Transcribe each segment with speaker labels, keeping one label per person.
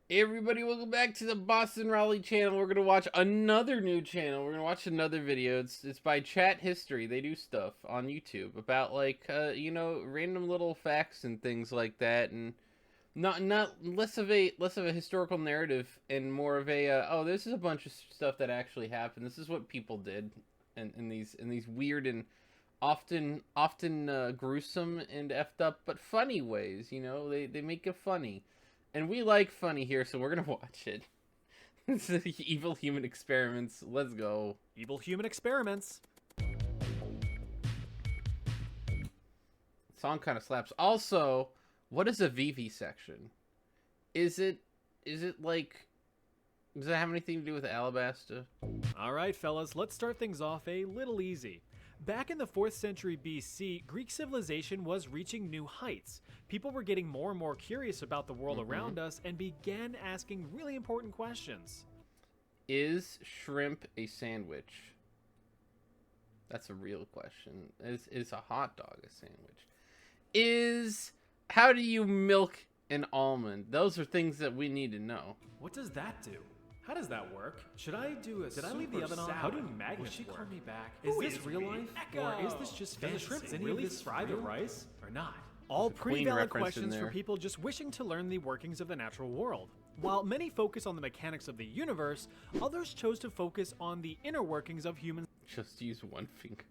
Speaker 1: Hey everybody, welcome back to the Boston-Raleigh channel. We're gonna watch another new channel. We're gonna watch another video. It's by Chat History. They do stuff on YouTube about like random little facts and things like that, and not less of a historical narrative and more of a oh, this is a bunch of stuff that actually happened. This is what people did in these weird and often gruesome and effed up but funny ways. They make it funny. And we like funny here, so we're gonna watch it. This is Evil Human Experiments. Let's go.
Speaker 2: Evil Human Experiments.
Speaker 1: Song kind of slaps. Also, what is a vivisection? Is it like, does it have anything to do with Alabasta?
Speaker 2: Alright fellas, let's start things off a little easy. Back in the 4th century BC, Greek civilization was reaching new heights. People were getting more and more curious about the world around us and began asking really important questions.
Speaker 1: Is shrimp a sandwich? That's a real question. Is a hot dog a sandwich? How do you milk an almond? Those are things that we need to know.
Speaker 2: What does that do? How does that work? Should I leave the oven on? How do magnets work? Will she call me back? Is this real life? Or is this just fantasy? Does the shrimp really fry the rice? Or not? All pretty valid questions for people just wishing to learn the workings of the natural world. While many focus on the mechanics of the universe, others chose to focus on the inner workings of humans.
Speaker 1: Just use one finger.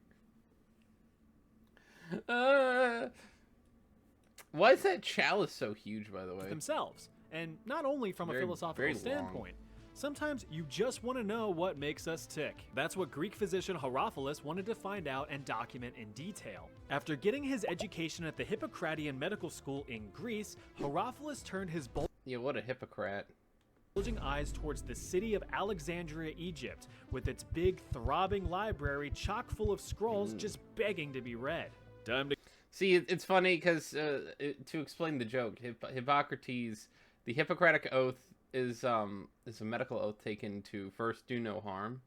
Speaker 1: Why is that chalice so huge, by the way?
Speaker 2: Themselves, and not only from a philosophical standpoint. Sometimes you just want to know what makes us tick. That's what Greek physician Herophilus wanted to find out and document in detail. After getting his education at the Hippocratean medical school in Greece, Herophilus turned his
Speaker 1: what a hypocrite.
Speaker 2: bulging eyes towards the city of Alexandria, Egypt, with its big, throbbing library chock full of scrolls just begging to be read. Time to
Speaker 1: See, it's funny because to explain the joke, Hippocrates, the Hippocratic Oath is a medical oath taken to first do no harm,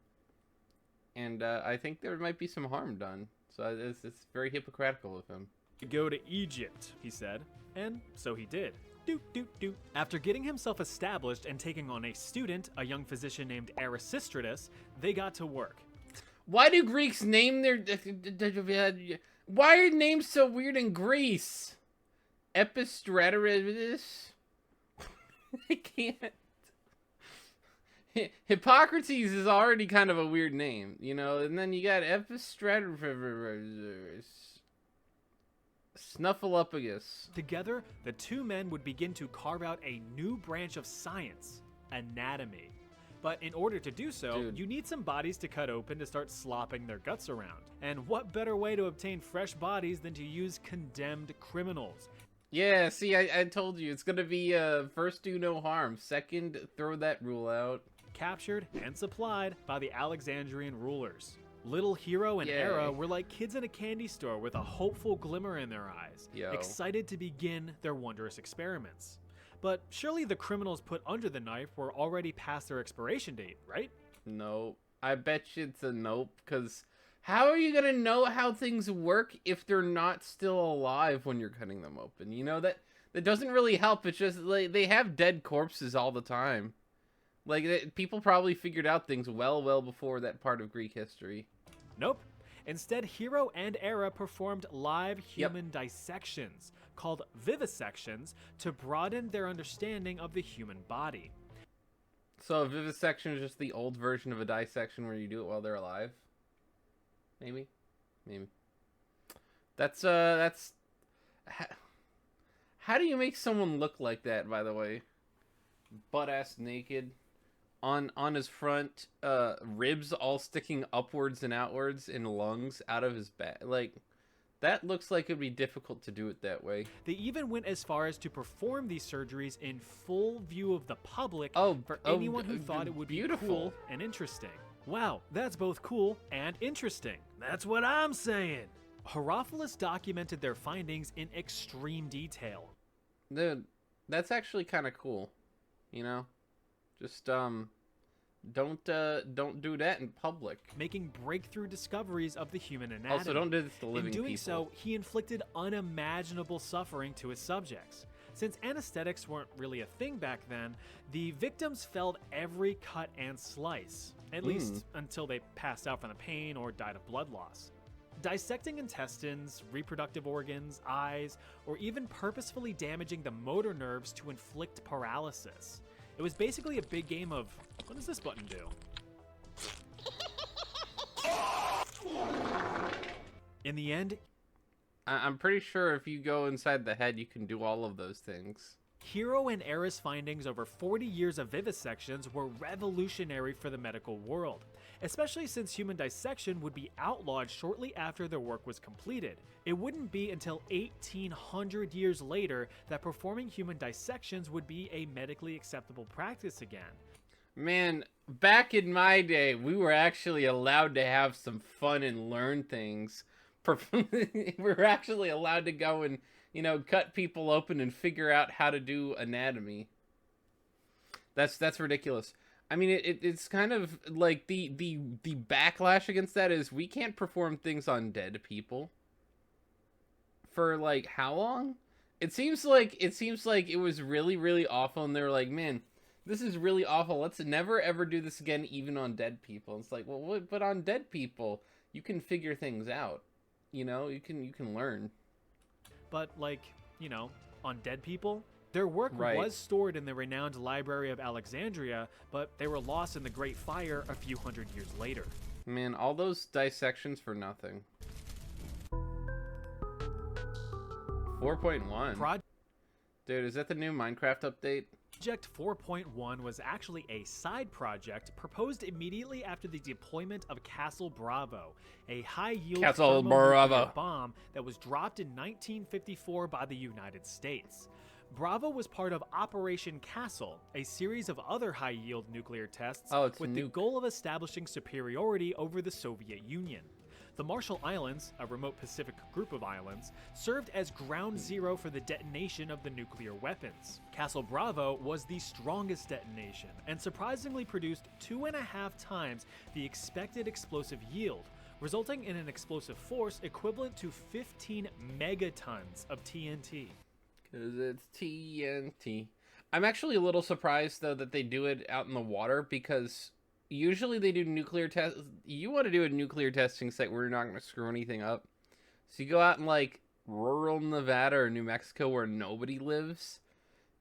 Speaker 1: and I think there might be some harm done. So it's very hypocritical of him.
Speaker 2: Go to Egypt, he said, and so he did. Doot, doot, doot. After getting himself established and taking on a student, a young physician named Erasistratus, they got to work.
Speaker 1: Why do Greeks name their... Why are names so weird in Greece? Epistratus? I can't. Hippocrates is already kind of a weird name, and then you got Epistratus. Snuffleupagus.
Speaker 2: Together, the two men would begin to carve out a new branch of science, anatomy. But in order to do so, you need some bodies to cut open to start slopping their guts around. And what better way to obtain fresh bodies than to use condemned criminals?
Speaker 1: Yeah, see, I told you, it's gonna be, first do no harm, second throw that rule out.
Speaker 2: Captured and supplied by the Alexandrian rulers. Little Hero and Era were like kids in a candy store with a hopeful glimmer in their eyes, excited to begin their wondrous experiments. But surely the criminals put under the knife were already past their expiration date, right?
Speaker 1: Nope. I bet you it's a nope, because how are you going to know how things work if they're not still alive when you're cutting them open? That doesn't really help. It's just like they have dead corpses all the time. Like, people probably figured out things well before that part of Greek history.
Speaker 2: Nope. Instead, Hero and Era performed live human dissections, called vivisections, to broaden their understanding of the human body.
Speaker 1: So a vivisection is just the old version of a dissection where you do it while they're alive? Maybe? That's how do you make someone look like that, by the way? Butt-ass naked. On his front, ribs all sticking upwards and outwards and lungs out of his back. Like, that looks like it'd be difficult to do it that way.
Speaker 2: They even went as far as to perform these surgeries in full view of the public for anyone who thought it would be cool and interesting. Wow, that's both cool and interesting. That's what I'm saying. Herophilus documented their findings in extreme detail.
Speaker 1: Dude, that's actually kind of cool. Just don't do that in public.
Speaker 2: Making breakthrough discoveries of the human anatomy.
Speaker 1: Also, don't do this to living people.
Speaker 2: In doing so, he inflicted unimaginable suffering to his subjects. Since anesthetics weren't really a thing back then, the victims felt every cut and slice, at least until they passed out from the pain or died of blood loss. Dissecting intestines, reproductive organs, eyes, or even purposefully damaging the motor nerves to inflict paralysis. It was basically a big game of, what does this button do? In the end,
Speaker 1: I'm pretty sure if you go inside the head, you can do all of those things.
Speaker 2: Hiro and Era's findings over 40 years of vivisections were revolutionary for the medical world, especially since human dissection would be outlawed shortly after their work was completed. It wouldn't be until 1800 years later that performing human dissections would be a medically acceptable practice again.
Speaker 1: Man, back in my day, we were actually allowed to have some fun and learn things. We were actually allowed to go and, you know, cut people open and figure out how to do anatomy. That's ridiculous. I mean, it's kind of like the backlash against that is we can't perform things on dead people. For like how long? It seems like it was really awful, and they were like, man, this is really awful. Let's never ever do this again, even on dead people. It's like, well, what, but on dead people, you can figure things out. You know, you can learn.
Speaker 2: But like, you know, on dead people, their work was stored in the renowned Library of Alexandria, but they were lost in the Great Fire a few hundred years later.
Speaker 1: Man, all those dissections for nothing. 4.1. Dude, is that the new Minecraft update?
Speaker 2: Project 4.1 was actually a side project proposed immediately after the deployment of Castle Bravo, a high-yield thermonuclear bomb that was dropped in 1954 by the United States. Bravo was part of Operation Castle, a series of other high-yield nuclear tests with the goal of establishing superiority over the Soviet Union. The Marshall Islands, a remote Pacific group of islands, served as ground zero for the detonation of the nuclear weapons. Castle Bravo was the strongest detonation and surprisingly produced 2.5 times the expected explosive yield, resulting in an explosive force equivalent to 15 megatons of TNT.
Speaker 1: Because it's TNT. I'm actually a little surprised, though, that they do it out in the water, because usually they do nuclear tests. You want to do a nuclear testing site where you're not going to screw anything up. So you go out in, like, rural Nevada or New Mexico where nobody lives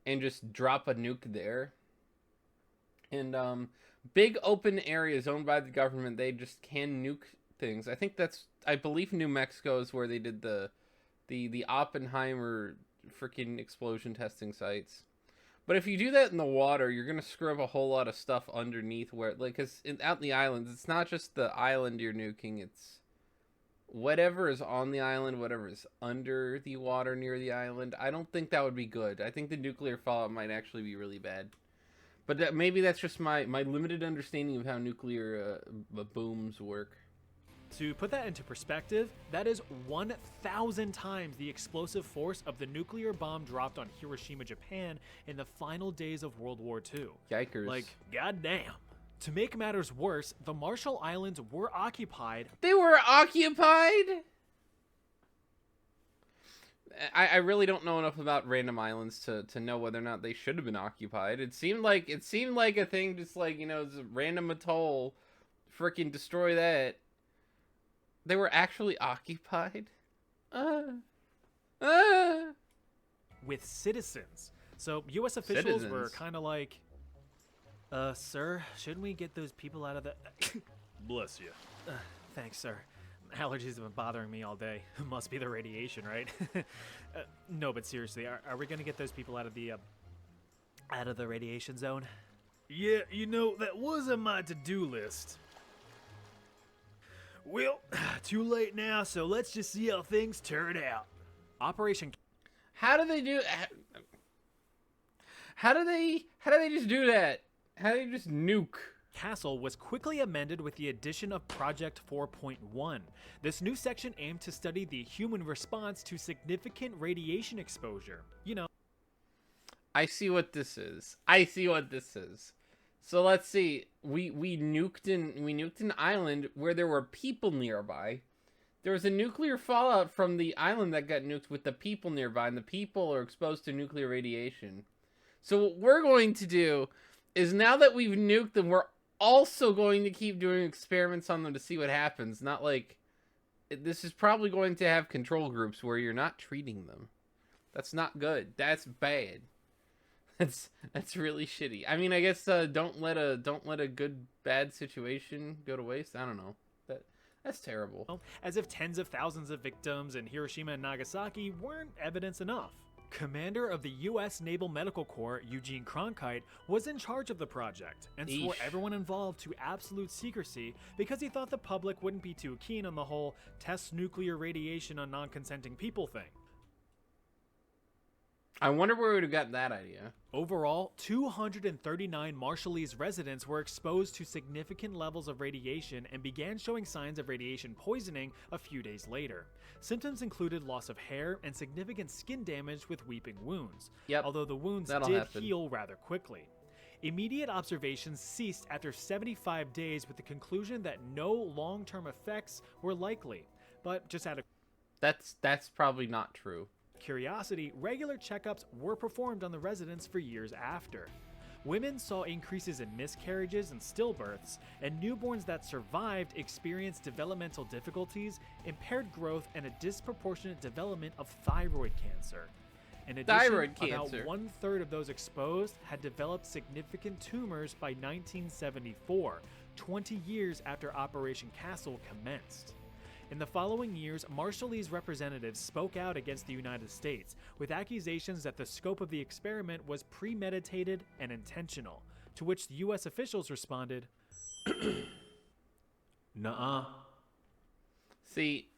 Speaker 1: and just drop a nuke there. And big open areas owned by the government, they just can nuke things. I believe New Mexico is where they did the Oppenheimer freaking explosion testing sites. But if you do that in the water, you're going to screw up a whole lot of stuff underneath where, like, cause out in the islands, it's not just the island you're nuking, it's whatever is on the island, whatever is under the water near the island. I don't think that would be good. I think the nuclear fallout might actually be really bad. But maybe that's just my limited understanding of how nuclear booms work.
Speaker 2: To put that into perspective, that is 1,000 times the explosive force of the nuclear bomb dropped on Hiroshima, Japan in the final days of World War II.
Speaker 1: Yikers.
Speaker 2: Like, goddamn. To make matters worse, the Marshall Islands were occupied.
Speaker 1: They were occupied? I really don't know enough about random islands to know whether or not they should have been occupied. It seemed like a thing, just like, you know, it's a random atoll. Freaking destroy that. They were actually occupied?
Speaker 2: With citizens. So U.S. officials were kind of like, sir, shouldn't we get those people out of the...
Speaker 3: Bless you.
Speaker 2: Thanks, sir. Allergies have been bothering me all day. Must be the radiation, right? No, but seriously, are we going to get those people out of the radiation zone?
Speaker 3: Yeah, you know, that was on my to-do list. Well, too late now, so let's just see how things turn out.
Speaker 2: Operation...
Speaker 1: How do they do... How do they just do that? How do they just nuke?
Speaker 2: Castle was quickly amended with the addition of Project 4.1. This new section aimed to study the human response to significant radiation exposure. You know...
Speaker 1: I see what this is. So let's see. We nuked an island where there were people nearby. there was a nuclear fallout from the island that got nuked with the people nearby, and the people are exposed to nuclear radiation. So what we're going to do is, now that we've nuked them, we're also going to keep doing experiments on them to see what happens. Not like, this is probably going to have control groups where you're not treating them. That's not good. That's bad. That's really shitty. I mean, I guess don't let a good bad situation go to waste. I don't know. That's terrible.
Speaker 2: As if tens of thousands of victims in Hiroshima and Nagasaki weren't evidence enough. Commander of the U.S. Naval Medical Corps, Eugene Cronkite, was in charge of the project and swore everyone involved to absolute secrecy because he thought the public wouldn't be too keen on the whole test nuclear radiation on non-consenting people thing.
Speaker 1: I wonder where we would have gotten that idea.
Speaker 2: Overall, 239 Marshallese residents were exposed to significant levels of radiation and began showing signs of radiation poisoning a few days later. Symptoms included loss of hair and significant skin damage with weeping wounds, although the wounds did heal rather quickly. Immediate observations ceased after 75 days with the conclusion that no long-term effects were likely, but just out of...
Speaker 1: That's probably not true.
Speaker 2: Curiosity, regular checkups were performed on the residents for years after. Women saw increases in miscarriages and stillbirths, and newborns that survived experienced developmental difficulties, impaired growth, and a disproportionate development of thyroid cancer. In addition, about 1/3 of those exposed had developed significant tumors by 1974, 20 years after Operation Castle commenced. In the following years, Marshallese representatives spoke out against the United States, with accusations that the scope of the experiment was premeditated and intentional, to which the U.S. officials responded, "Nuh-uh."
Speaker 1: See,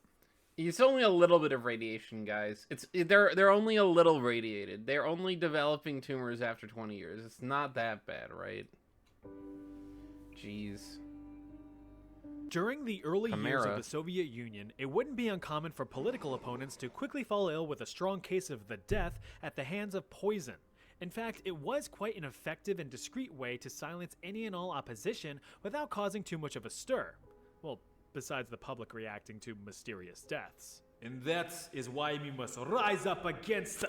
Speaker 1: it's only a little bit of radiation, guys. They're only a little radiated. They're only developing tumors after 20 years. It's not that bad, right? Jeez.
Speaker 2: During the early years of the Soviet Union, it wouldn't be uncommon for political opponents to quickly fall ill with a strong case of the death at the hands of poison. In fact, it was quite an effective and discreet way to silence any and all opposition without causing too much of a stir. Well, besides the public reacting to mysterious deaths.
Speaker 3: And that is why we must rise up against...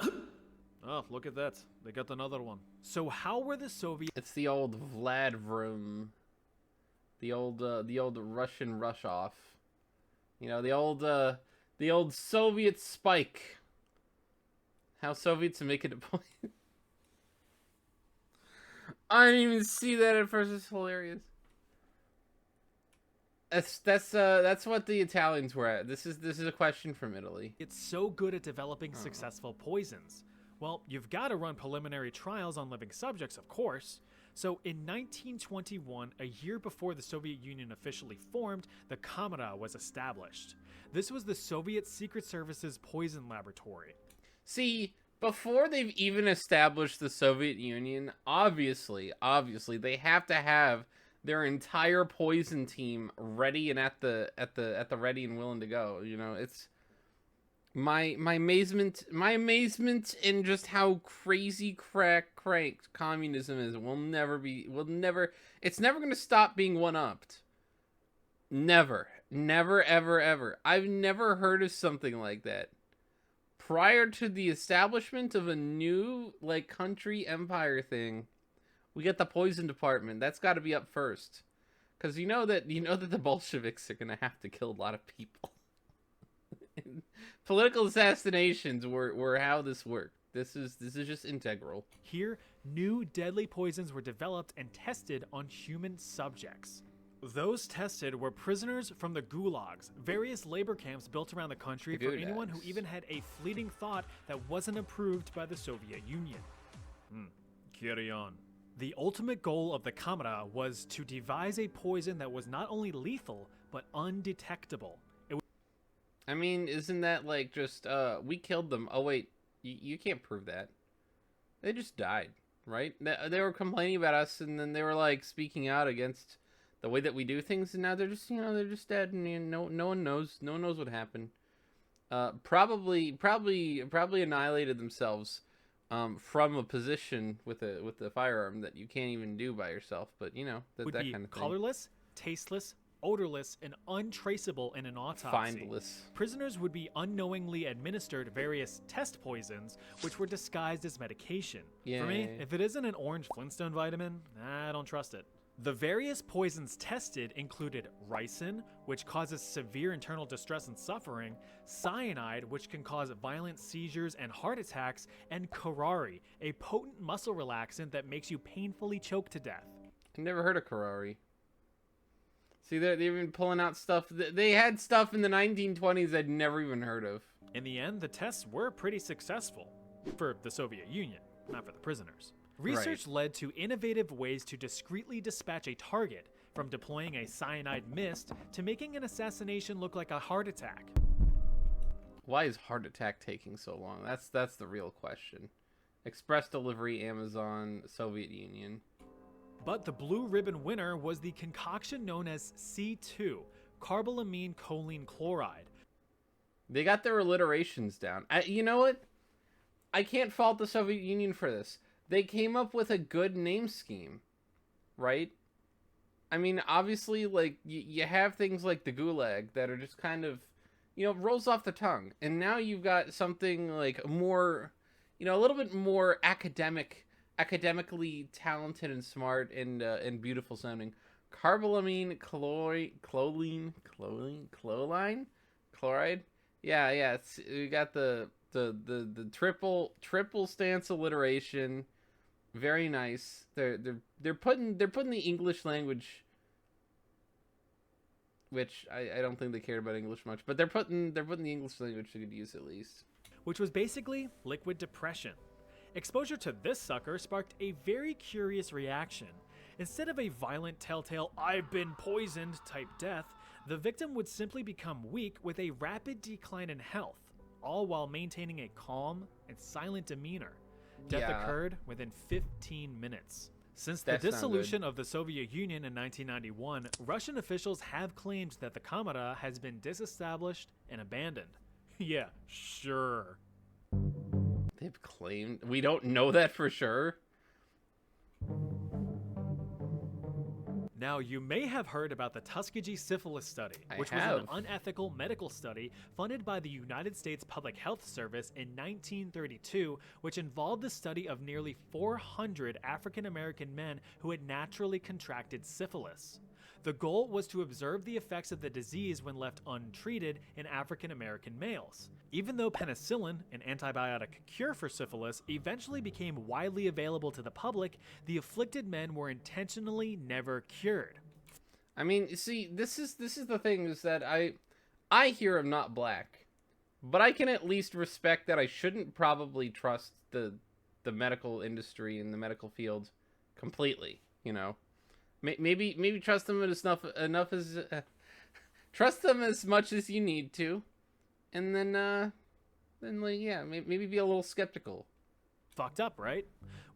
Speaker 2: Oh, look at that. They got another one. So how were the Soviets...
Speaker 1: It's the old Vlad room. The old Russian rush off, you know, the old Soviet spike. How Soviets make it a point. I didn't even see that at first. It's hilarious. That's what the Italians were at. This is a question from Italy.
Speaker 2: It's so good at developing successful poisons. Well, you've got to run preliminary trials on living subjects, of course. So in 1921, a year before the Soviet Union officially formed, the Kamera was established. This was the Soviet Secret Service's poison laboratory.
Speaker 1: See, before they've even established the Soviet Union, obviously, they have to have their entire poison team ready and at the ready and willing to go. You know, it's my amazement in just how crazy cranked communism is it's never going to stop being one-upped. Never ever. I've never heard of something like that. Prior to the establishment of a new country empire thing, we get the poison department. That's got to be up first. Cuz you know that the Bolsheviks are going to have to kill a lot of people. Political assassinations were how this worked. This is just integral.
Speaker 2: Here, new deadly poisons were developed and tested on human subjects. Those tested were prisoners from the gulags, various labor camps built around the country for anyone who even had a fleeting thought that wasn't approved by the Soviet Union.
Speaker 3: Carry on.
Speaker 2: The ultimate goal of the Kamera was to devise a poison that was not only lethal, but undetectable.
Speaker 1: I mean, isn't that just, we killed them? Oh, wait, you can't prove that. They just died, right? They were complaining about us, and then they were, speaking out against the way that we do things, and now they're just, they're just dead, and, no one knows what happened. Probably annihilated themselves, from a position with a firearm that you can't even do by yourself, but, that kind of thing.
Speaker 2: Colorless, tasteless, odorless, and untraceable in an autopsy.
Speaker 1: Findless.
Speaker 2: Prisoners would be unknowingly administered various test poisons, which were disguised as medication. For me, if it isn't an orange Flintstone vitamin, I don't trust it. The various poisons tested included ricin, which causes severe internal distress and suffering, cyanide, which can cause violent seizures and heart attacks, and curare, a potent muscle relaxant that makes you painfully choke to death.
Speaker 1: I never heard of curare. See, they've been pulling out stuff. They had stuff in the 1920s I'd never even heard of.
Speaker 2: In the end, the tests were pretty successful for the Soviet Union, not for the prisoners. Research led to innovative ways to discreetly dispatch a target, from deploying a cyanide mist to making an assassination look like a heart attack.
Speaker 1: Why is heart attack taking so long? That's the real question. Express delivery, Amazon, Soviet Union.
Speaker 2: But the blue ribbon winner was the concoction known as C2, carbolamine choline chloride.
Speaker 1: They got their alliterations down. You know what? I can't fault the Soviet Union for this. They came up with a good name scheme, right? I mean, obviously, like, you have things like the Gulag that are just kind of, rolls off the tongue. And now you've got something, like, more, a little bit more academically talented and smart and beautiful sounding. Carbolamine chloride? Yeah, we got the triple stance alliteration. Very nice. They're putting the English language, which I don't think they cared about English much, but they're putting the English language to good use at least.
Speaker 2: Which was basically liquid depression. Exposure to this sucker sparked a very curious reaction. Instead of a violent telltale "I've been poisoned" type death, the victim would simply become weak with a rapid decline in health, all while maintaining a calm and silent demeanor. Death occurred within 15 minutes. Since the dissolution of the Soviet Union in 1991, Russian officials have claimed that the Kamera has been disestablished and abandoned. Yeah, sure.
Speaker 1: They've claimed? We don't know that for sure.
Speaker 2: Now, you may have heard about the Tuskegee syphilis study, which was an unethical medical study funded by the United States Public Health Service in 1932, which involved the study of nearly 400 African-American men who had naturally contracted syphilis. The goal was to observe the effects of the disease when left untreated in African-American males. Even though penicillin, an antibiotic cure for syphilis, eventually became widely available to the public, the afflicted men were intentionally never cured.
Speaker 1: I mean, see, this is the thing, is that I hear I'm not black, but I can at least respect that I shouldn't probably trust the medical industry and the medical field completely, Maybe trust them enough as trust them as much as you need to, and then like, yeah, maybe be a little skeptical.
Speaker 2: Fucked up, right?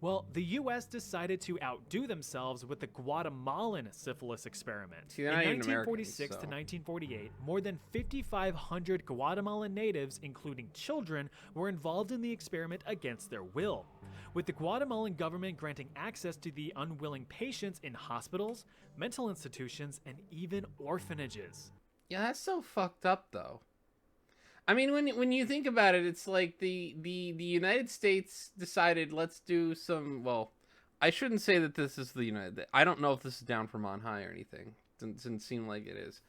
Speaker 2: Well, the U.S. decided to outdo themselves with the Guatemalan syphilis experiment.
Speaker 1: See,
Speaker 2: in 1946 to 1948, more than 5,500 Guatemalan natives, including children, were involved in the experiment against their will, with the Guatemalan government granting access to the unwilling patients in hospitals, mental institutions, and even orphanages.
Speaker 1: Yeah, that's so fucked up, though. I mean, when you think about it, it's like the United States decided, let's do some, well, I shouldn't say that this is the United, I don't know if this is down from on high or anything. Doesn't seem like it is.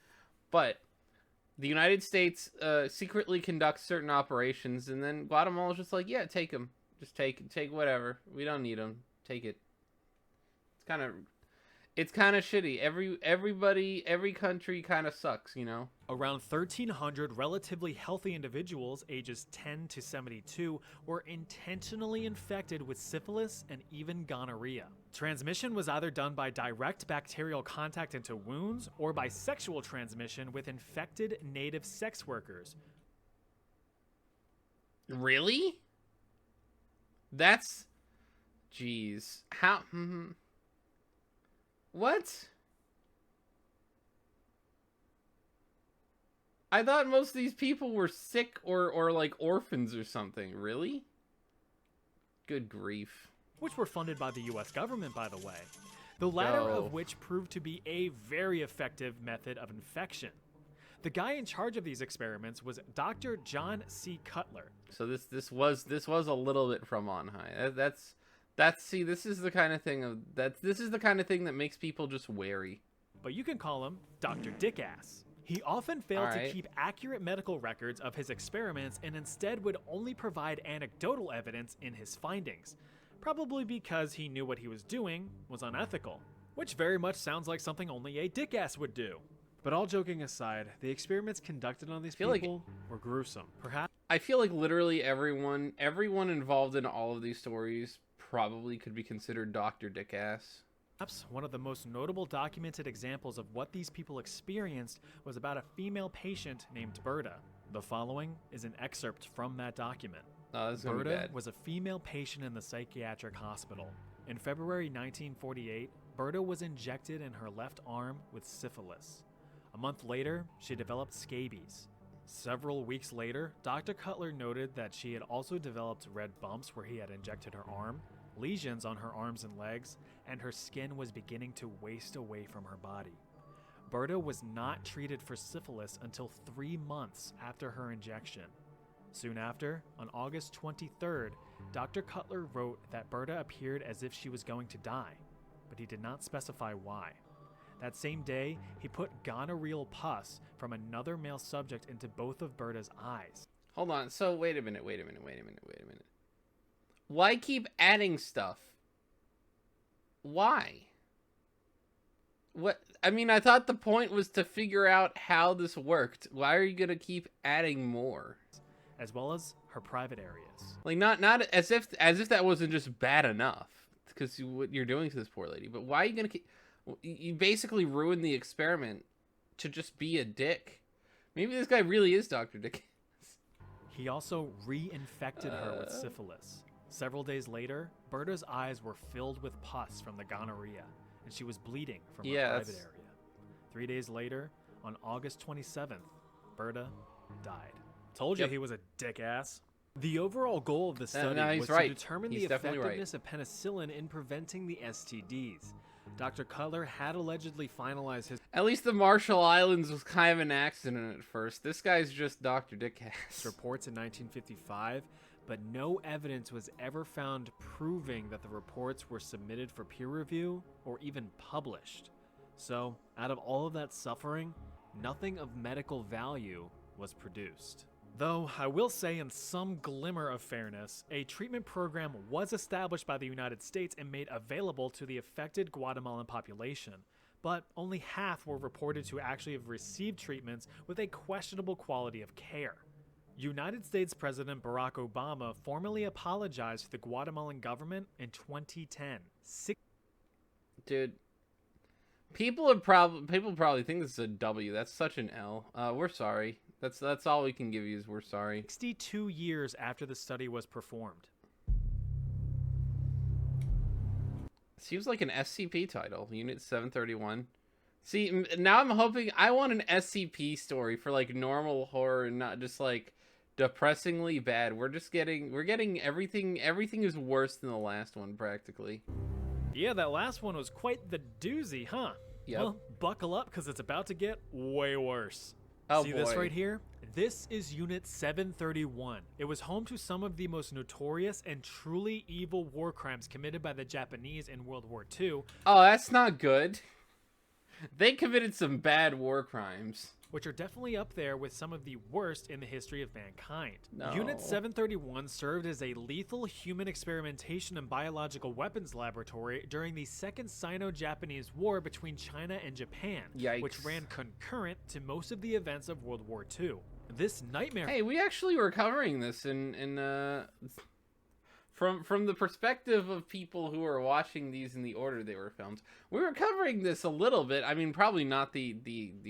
Speaker 1: But the United States secretly conducts certain operations, and then Guatemala's just like, yeah, take them. Just take whatever. We don't need them. Take it. It's kind of shitty. Every country kind of sucks,
Speaker 2: Around 1,300 relatively healthy individuals ages 10 to 72 were intentionally infected with syphilis and even gonorrhea. Transmission was either done by direct bacterial contact into wounds or by sexual transmission with infected native sex workers.
Speaker 1: Really? That's... Jeez. How... What? I thought most of these people were sick or like orphans or something. Really? Good grief.
Speaker 2: Which were funded by the US government, by the way. the latter
Speaker 1: Yo.
Speaker 2: of which proved to be a very effective method of infection. The guy in charge of these experiments was Dr. John C. Cutler.
Speaker 1: So this was a little bit from on high. See, this is the kind of thing that makes people just wary.
Speaker 2: But you can call him Dr. Dickass. He often failed to keep accurate medical records of his experiments and instead would only provide anecdotal evidence in his findings, probably because he knew what he was doing was unethical, which very much sounds like something only a dickass would do. But all joking aside, the experiments conducted on these people were gruesome. Perhaps
Speaker 1: I feel like literally everyone involved in all of these stories probably could be considered Dr. Dickass.
Speaker 2: perhaps one of the most notable documented examples of what these people experienced was about a female patient named Berta. The following is an excerpt from that document.
Speaker 1: Oh, this is gonna be
Speaker 2: Berta
Speaker 1: bad.
Speaker 2: was a female patient in the psychiatric hospital. In February 1948, Berta was injected in her left arm with syphilis. A month later, she developed scabies. Several weeks later, Dr. Cutler noted that she had also developed red bumps where he had injected her arm, lesions on her arms and legs, and her skin was beginning to waste away from her body. Berta was not treated for syphilis until 3 months after her injection. Soon after, on August 23rd, Dr. Cutler wrote that Berta appeared as if she was going to die, but he did not specify why. That same day, he put gonorrheal pus from another male subject into both of Berta's eyes.
Speaker 1: Hold on. So wait a minute. Why keep adding stuff? Why? What? I mean, I thought the point was to figure out how this worked. Why are you gonna keep adding more?
Speaker 2: As well as her private areas.
Speaker 1: Like not as if that wasn't just bad enough, because what you're doing to this poor lady. But why are you gonna keep? You basically ruined the experiment to just be a dick. Maybe this guy really is Dr. Dick.
Speaker 2: He also reinfected her with syphilis. Several days later, Berta's eyes were filled with pus from the gonorrhea, and she was bleeding from her private area. 3 days later, on August 27th, Berta died. Told you he was a dick-ass. The overall goal of the study was to determine the effectiveness of penicillin in preventing the STDs. Dr. Cutler had allegedly finalized his...
Speaker 1: At least the Marshall Islands was kind of an accident at first. This guy's just Dr. Dickass.
Speaker 2: Reports in 1955, but no evidence was ever found proving that the reports were submitted for peer review or even published. So, out of all of that suffering, nothing of medical value was produced. Though, I will say in some glimmer of fairness, a treatment program was established by the United States and made available to the affected Guatemalan population, but only half were reported to actually have received treatments with a questionable quality of care. United States President Barack Obama formally apologized to the Guatemalan government in 2010.
Speaker 1: Dude, people probably think this is a W. That's such an L. We're sorry. That's all we can give you is we're sorry.
Speaker 2: 62 years after the study was performed.
Speaker 1: Seems like an SCP title, Unit 731. See, now I'm hoping I want an SCP story for like normal horror and not just like depressingly bad. We're getting everything is worse than the last one practically.
Speaker 2: Yeah, that last one was quite the doozy, huh?
Speaker 1: Yep.
Speaker 2: Well, buckle up because it's about to get way worse.
Speaker 1: Oh,
Speaker 2: See this right here? This is Unit 731. It was home to some of the most notorious and truly evil war crimes committed by the Japanese in World War II.
Speaker 1: Oh, that's not good. They committed some bad war crimes,
Speaker 2: which are definitely up there with some of the worst in the history of mankind.
Speaker 1: No.
Speaker 2: Unit 731 served as a lethal human experimentation and biological weapons laboratory during the Second Sino-Japanese War between China and Japan,
Speaker 1: Yikes.
Speaker 2: which ran concurrent to most of the events of World War II. This nightmare...
Speaker 1: Hey, we actually were covering this from the perspective of people who are watching these in the order they were filmed. We were covering this a little bit. I mean, probably not the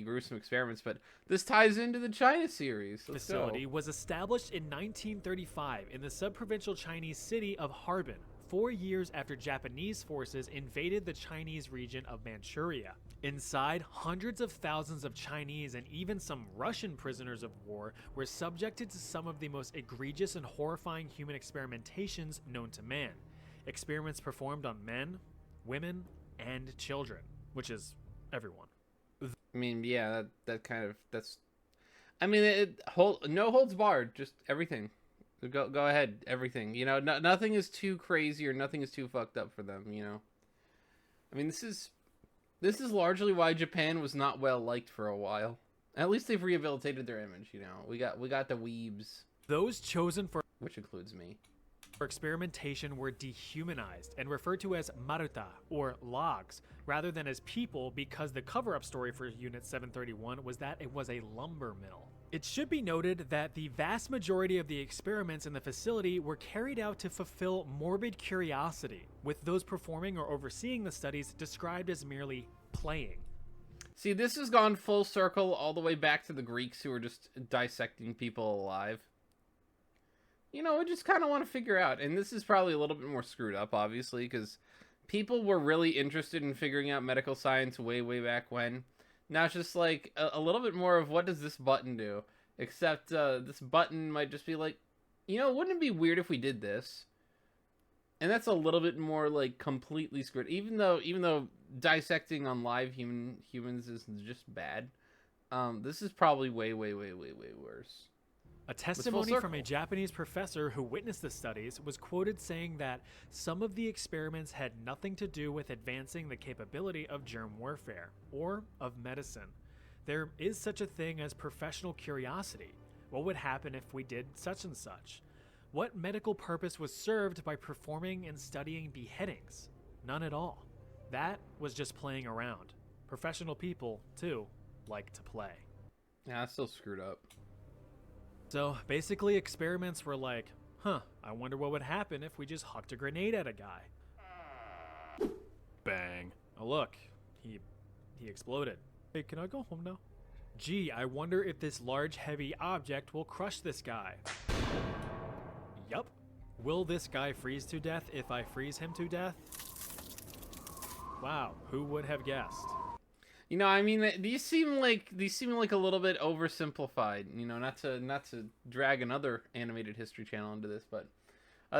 Speaker 1: gruesome experiments, but this ties into the China series. Let's
Speaker 2: facility
Speaker 1: go.
Speaker 2: Was established in 1935 in the sub-provincial Chinese city of Harbin, 4 years after Japanese forces invaded the Chinese region of Manchuria. Inside, hundreds of thousands of Chinese and even some Russian prisoners of war were subjected to some of the most egregious and horrifying human experimentations known to man. Experiments performed on men, women, and children, which is everyone.
Speaker 1: I mean, yeah, that's. I mean, no holds barred, just everything. Go ahead, everything. You know, nothing is too crazy or nothing is too fucked up for them. You know, I mean, this is largely why Japan was not well liked for a while. At least they've rehabilitated their image. You know, we got the weebs,
Speaker 2: Those chosen for
Speaker 1: which includes me.
Speaker 2: experimentation were dehumanized and referred to as maruta, or logs, rather than as people, because the cover-up story for Unit 731 was that it was a lumber mill. It should be noted that the vast majority of the experiments in the facility were carried out to fulfill morbid curiosity, with those performing or overseeing the studies described as merely playing.
Speaker 1: See, this has gone full circle all the way back to the Greeks who were just dissecting people alive. You know, I just kind of want to figure out, and this is probably a little bit more screwed up, obviously, because people were really interested in figuring out medical science way back when. Now it's just like a little bit more of what does this button do? Except this button might just be like, you know, wouldn't it be weird if we did this? And that's a little bit more like completely screwed. Even though dissecting on live humans is just bad, this is probably way worse.
Speaker 2: A testimony from a Japanese professor who witnessed the studies was quoted saying that some of the experiments had nothing to do with advancing the capability of germ warfare or of medicine. There is such a thing as professional curiosity. What would happen if we did such and such? What medical purpose was served by performing and studying beheadings? None at all. That was just playing around. Professional people, too, like to play.
Speaker 1: Yeah, that's still screwed up.
Speaker 2: So basically experiments were like, I wonder what would happen if we just hucked a grenade at a guy. Bang. Oh look, he exploded. Hey, can I go home now? Gee, I wonder if this large heavy object will crush this guy. Yup. Will this guy freeze to death if I freeze him to death? Wow, who would have guessed?
Speaker 1: You know, I mean, these seem like a little bit oversimplified. You know, not to drag another animated history channel into this, but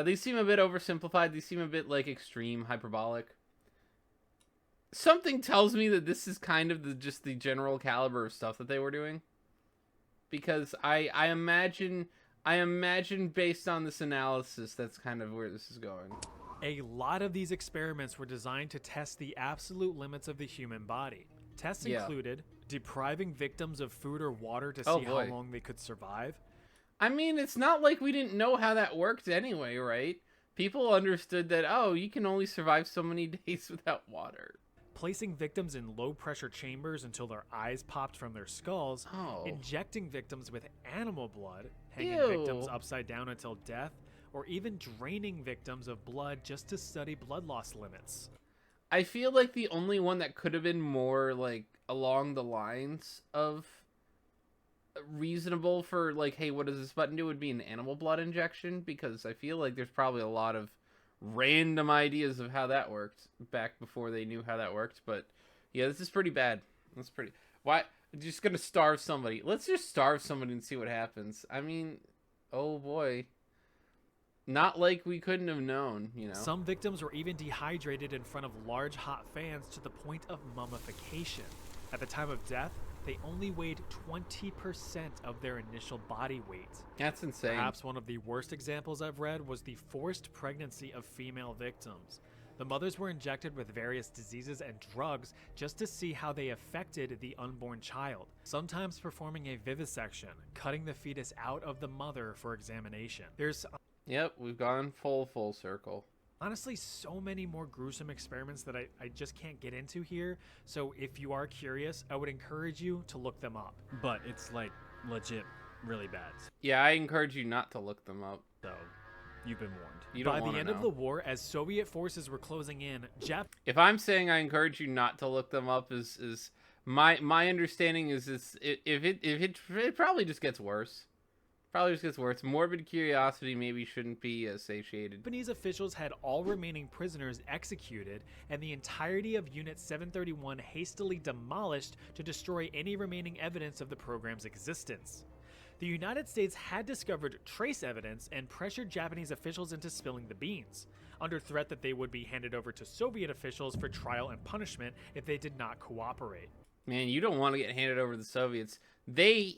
Speaker 1: these seem a bit oversimplified. These seem a bit like extreme, hyperbolic. Something tells me that this is kind of just the general caliber of stuff that they were doing, because I imagine based on this analysis, that's kind of where this is going.
Speaker 2: A lot of these experiments were designed to test the absolute limits of the human body. Tests included depriving victims of food or water to see how long they could survive.
Speaker 1: I mean, it's not like we didn't know how that worked anyway, right? People understood that, oh, you can only survive so many days without water.
Speaker 2: Placing victims in low-pressure chambers until their eyes popped from their skulls. Injecting victims with animal blood. Hanging victims upside down until death. Or even draining victims of blood just to study blood loss limits.
Speaker 1: I feel like the only one that could have been more, like, along the lines of reasonable for, like, hey, what does this button do, would be an animal blood injection, because I feel like there's probably a lot of random ideas of how that worked back before they knew how that worked, but yeah, this is pretty bad. That's pretty... Why? Just gonna starve somebody. Let's just starve somebody and see what happens. I mean, oh boy. Not like we couldn't have known, you know.
Speaker 2: Some victims were even dehydrated in front of large hot fans to the point of mummification. At the time of death, they only weighed 20% of their initial body weight.
Speaker 1: That's insane.
Speaker 2: Perhaps one of the worst examples I've read was the forced pregnancy of female victims. The mothers were injected with various diseases and drugs just to see how they affected the unborn child, sometimes performing a vivisection, cutting the fetus out of the mother for examination.
Speaker 1: Yep, we've gone full circle.
Speaker 2: Honestly, so many more gruesome experiments that I just can't get into here, so if you are curious, I would encourage you to look them up. But it's like legit really bad.
Speaker 1: Yeah, I encourage you not to look them up.
Speaker 2: So, you've been warned.
Speaker 1: By
Speaker 2: the end of the war, as Soviet forces were closing in,
Speaker 1: if I'm saying I encourage you not to look them up, is my understanding is it probably just gets worse. Probably just gets worse. Morbid curiosity maybe shouldn't be satiated.
Speaker 2: Japanese officials had all remaining prisoners executed, and the entirety of Unit 731 hastily demolished to destroy any remaining evidence of the program's existence. The United States had discovered trace evidence and pressured Japanese officials into spilling the beans. under threat that they would be handed over to Soviet officials for trial and punishment if they did not cooperate.
Speaker 1: Man, you don't want to get handed over to the Soviets. They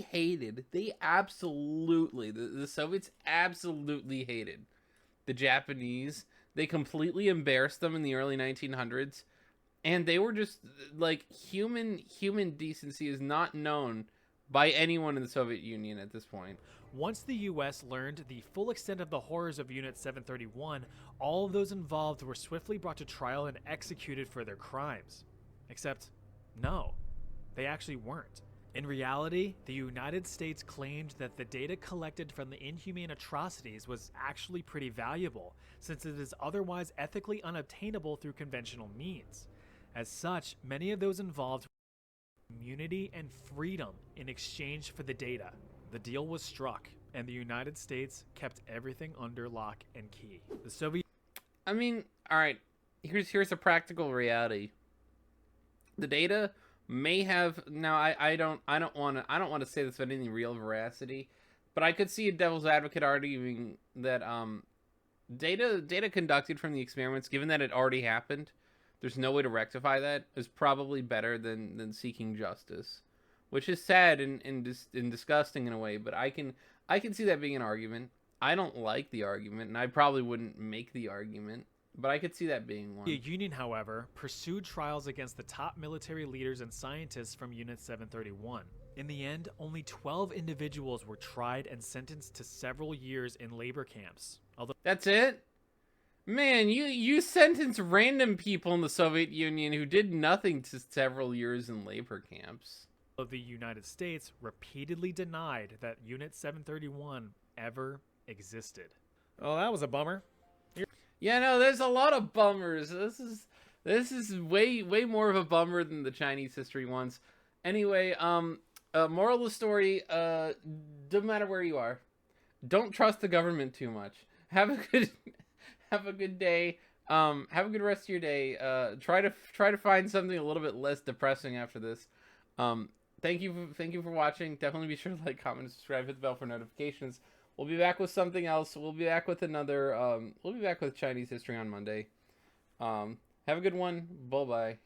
Speaker 1: hated. They absolutely. The Soviets absolutely hated the Japanese. They completely embarrassed them in the early 1900s, and they were just like human decency is not known by anyone in the Soviet Union at this point.
Speaker 2: Once the US learned the full extent of the horrors of Unit 731, all of those involved were swiftly brought to trial and executed for their crimes. Except, no, they actually weren't. In reality, the United States claimed that the data collected from the inhumane atrocities was actually pretty valuable, since it is otherwise ethically unobtainable through conventional means. As such, many of those involved immunity and freedom in exchange for the data. The deal was struck, and the United States kept everything under lock and key. The Soviet...
Speaker 1: I mean, all right, here's a practical reality. The data may have now. I don't want to say this with any real veracity, but I could see a devil's advocate arguing that data conducted from the experiments, given that it already happened, there's no way to rectify that, is probably better than seeking justice, which is sad and disgusting in a way. But I can see that being an argument. I don't like the argument, and I probably wouldn't make the argument. But I could see that being one.
Speaker 2: The Union, however, pursued trials against the top military leaders and scientists from Unit 731. In the end, only 12 individuals were tried and sentenced to several years in labor camps. Although
Speaker 1: that's it? Man, you sentence random people in the Soviet Union who did nothing to several years in labor camps.
Speaker 2: The United States repeatedly denied that Unit 731 ever existed. Oh, that was a bummer.
Speaker 1: Yeah, no, there's a lot of bummers. This is way more of a bummer than the Chinese history ones. Anyway, moral of the story, doesn't matter where you are, don't trust the government too much. Have a good day. Have a good rest of your day. Try to find something a little bit less depressing after this. Thank you for watching. Definitely be sure to like, comment, and subscribe. Hit the bell for notifications. We'll be back with something else. We'll be back with another. We'll be back with Chinese history on Monday. Have a good one. Bye bye.